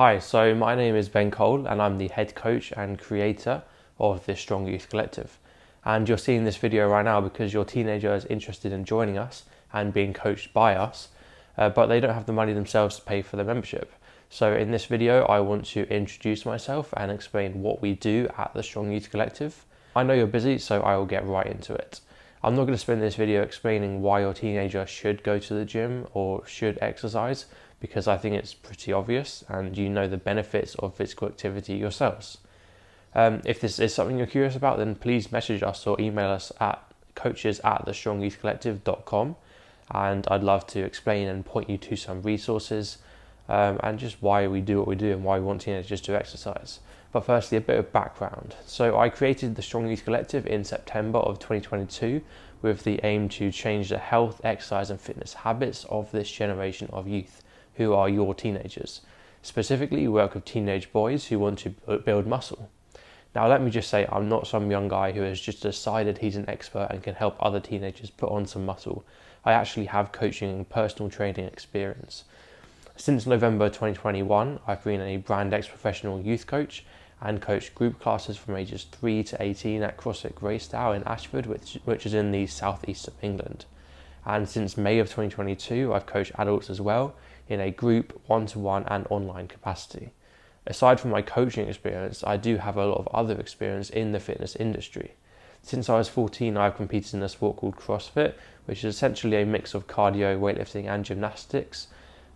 Hi, so my name is Ben Cole and I'm the head coach and creator of the Strong Youth Collective. And you're seeing this video right now because your teenager is interested in joining us and being coached by us, but they don't have the money themselves to pay for the membership. So in this video, I want to introduce myself and explain what we do at the Strong Youth Collective. I know you're busy, so I will get right into it. I'm not going to spend this video explaining why your teenager should go to the gym or should exercise, because I think it's pretty obvious and you know the benefits of physical activity yourselves. If this is something you're curious about, then please message us or email us at coaches@thestrongyouthcollective.com, and I'd love to explain and point you to some resources and just why we do what we do and why we want teenagers to exercise. But firstly, a bit of background. So I created the Strong Youth Collective in September of 2022 with the aim to change the health, exercise and fitness habits of this generation of youth, who are your teenagers. Specifically, we work with teenage boys who want to build muscle. Now, let me just say, I'm not some young guy who has just decided he's an expert and can help other teenagers put on some muscle. I actually have coaching and personal training experience. Since November 2021, I've been a Brand X professional youth coach and coached group classes from ages 3 to 18 at CrossFit Greystow in Ashford, which is in the southeast of England. And since May of 2022, I've coached adults as well in a group, one-to-one and online capacity. Aside from my coaching experience, I do have a lot of other experience in the fitness industry. Since I was 14, I've competed in a sport called CrossFit, which is essentially a mix of cardio, weightlifting and gymnastics.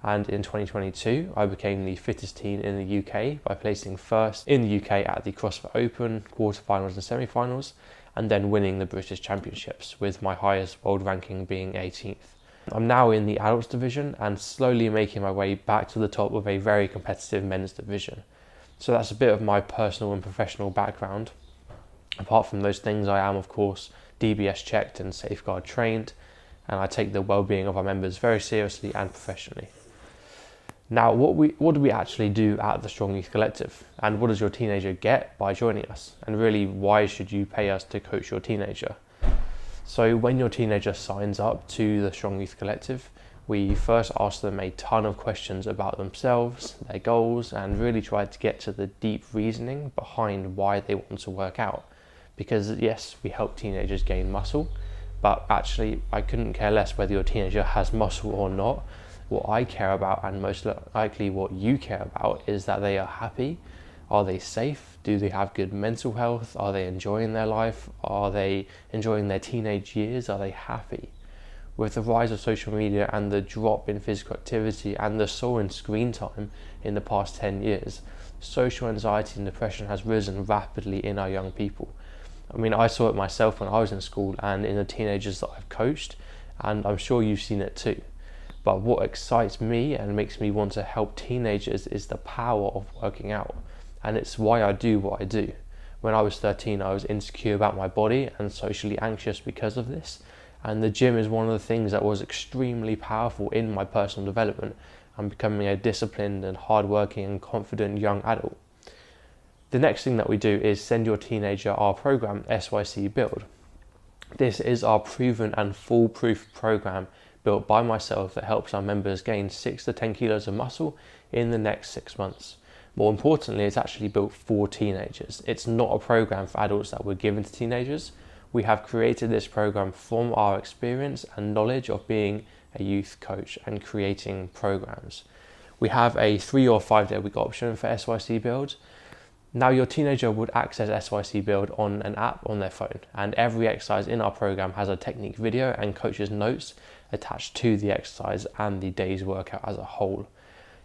And in 2022, I became the fittest teen in the UK by placing first in the UK at the CrossFit Open, quarterfinals and semi-finals, and then winning the British Championships, with my highest world ranking being 18th. I'm now in the adults division and slowly making my way back to the top of a very competitive men's division. So that's a bit of my personal and professional background. Apart from those things, I am of course DBS checked and safeguard trained, and I take the well-being of our members very seriously and professionally. Now, what do we actually do at the Strong Youth Collective? And what does your teenager get by joining us? And really, why should you pay us to coach your teenager? So when your teenager signs up to the Strong Youth Collective, we first ask them a ton of questions about themselves, their goals, and really try to get to the deep reasoning behind why they want to work out. Because yes, we help teenagers gain muscle, but actually I couldn't care less whether your teenager has muscle or not. What I care about, and most likely what you care about, is that they are happy. Are they safe? Do they have good mental health? Are they enjoying their life? Are they enjoying their teenage years? Are they happy? With the rise of social media and the drop in physical activity and the soaring screen time in the past 10 years, social anxiety and depression has risen rapidly in our young people. I mean, I saw it myself when I was in school and in the teenagers that I've coached, and I'm sure you've seen it too. But what excites me and makes me want to help teenagers is the power of working out. And it's why I do what I do. When I was 13, I was insecure about my body and socially anxious because of this. And the gym is one of the things that was extremely powerful in my personal development and becoming a disciplined and hardworking and confident young adult. The next thing that we do is send your teenager our program, SYC Build. This is our proven and foolproof program built by myself that helps our members gain 6 to 10 kilos of muscle in the next 6 months. More importantly, it's actually built for teenagers. It's not a program for adults that we're given to teenagers. We have created this program from our experience and knowledge of being a youth coach and creating programs. We have a 3 or 5 day week option for SYC Build. Now, your teenager would access SYC Build on an app on their phone, and every exercise in our program has a technique video and coach's notes attached to the exercise and the day's workout as a whole.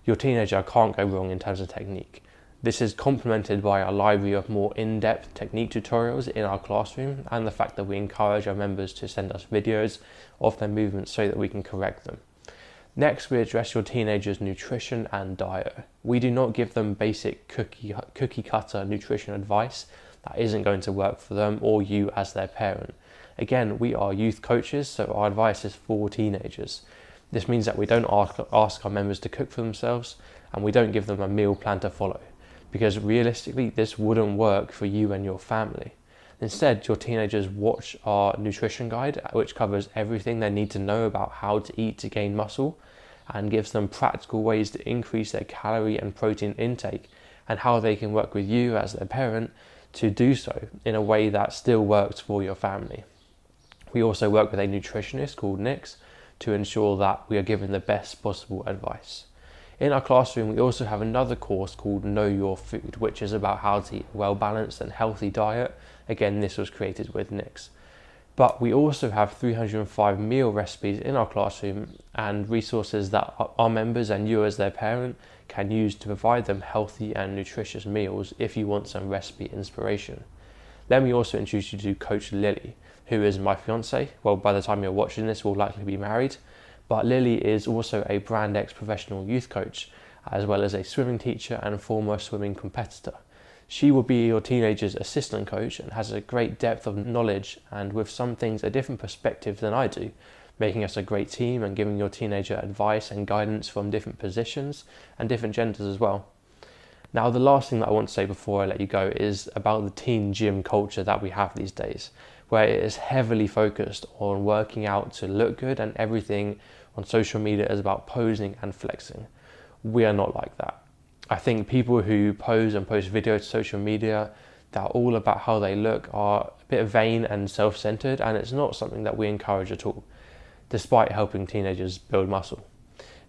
Your teenager can't go wrong in terms of technique. This is complemented by a library of more in-depth technique tutorials in our classroom, and the fact that we encourage our members to send us videos of their movements so that we can correct them. Next, we address your teenager's nutrition and diet. We do not give them basic cookie cutter nutrition advice that isn't going to work for them or you as their parent. Again, we are youth coaches, so our advice is for teenagers. This means that we don't ask our members to cook for themselves, and we don't give them a meal plan to follow, because realistically this wouldn't work for you and your family. Instead, your teenagers watch our nutrition guide, which covers everything they need to know about how to eat to gain muscle, and gives them practical ways to increase their calorie and protein intake and how they can work with you as their parent to do so in a way that still works for your family. We also work with a nutritionist called Nix to ensure that we are given the best possible advice. In our classroom, we also have another course called Know Your Food, which is about how to eat a well-balanced and healthy diet. Again, this was created with Nix. But we also have 305 meal recipes in our classroom and resources that our members and you as their parent can use to provide them healthy and nutritious meals if you want some recipe inspiration. Let me also introduce you to Coach Lily, who is my fiance. Well, by the time you're watching this, we'll likely be married. But Lily is also a Brand X professional youth coach, as well as a swimming teacher and former swimming competitor. She will be your teenager's assistant coach and has a great depth of knowledge and with some things a different perspective than I do, making us a great team and giving your teenager advice and guidance from different positions and different genders as well. Now, the last thing that I want to say before I let you go is about the teen gym culture that we have these days, where it is heavily focused on working out to look good and everything on social media is about posing and flexing. We are not like that. I think people who pose and post videos to social media that are all about how they look are a bit vain and self-centered, and it's not something that we encourage at all, despite helping teenagers build muscle.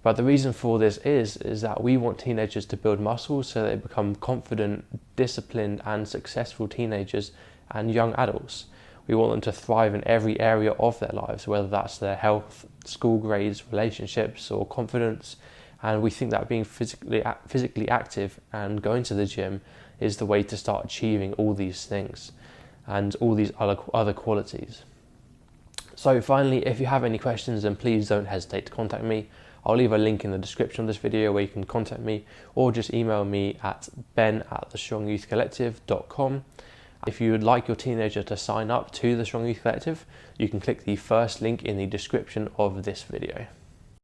But the reason for this is that we want teenagers to build muscle so they become confident, disciplined and successful teenagers and young adults. We want them to thrive in every area of their lives, whether that's their health, school grades, relationships or confidence. And we think that being physically active and going to the gym is the way to start achieving all these things and all these other qualities. So finally, if you have any questions, then please don't hesitate to contact me. I'll leave a link in the description of this video where you can contact me, or just email me at ben@thestrongyouthcollective.com. If you would like your teenager to sign up to the Strong Youth Collective, you can click the first link in the description of this video.